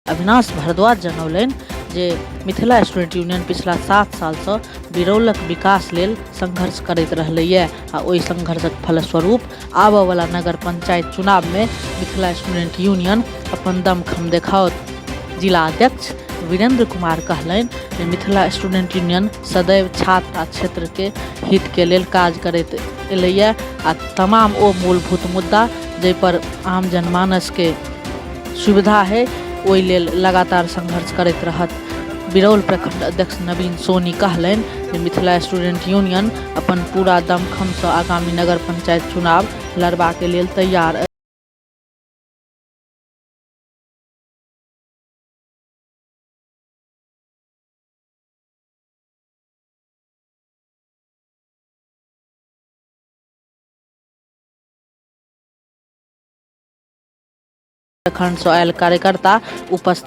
अविनाश भारद्वाज जनौलनि जे Mithila student union पिछला 7 साल से बिरौलक विकास लेल संघर्ष करैत रहलैए आ ओहि संघर्षक फलस्वरूप आबऽ वाला नगर पंचायत चुनाव में मिथिला स्टूडेंट यूनियन अपन दमखम देखाओत। जिला अध्यक्ष वीरेंद्र कुमार कहलनि जे मिथिला स्टूडेंट यूनियन सदैव छात्र आ क्षेत्र के हित के लेल काज करैत एलैए आ तमाम ओ मूलभूत मुद्दा जै पर आम जनमानस के सुविधा है ओहि लेल लगातार संघर्ष करैत रहत। बिरौल प्रखंड अध्यक्ष नवीन सोनी कहलनि जे मिथिला स्टूडेंट यूनियन अपन पूरा दमखम से आगामी नगर पंचायत चुनाव लड़बा के लेल तैयार अछि। प्रखंड से आयल कार्यकर्ता उपस्थित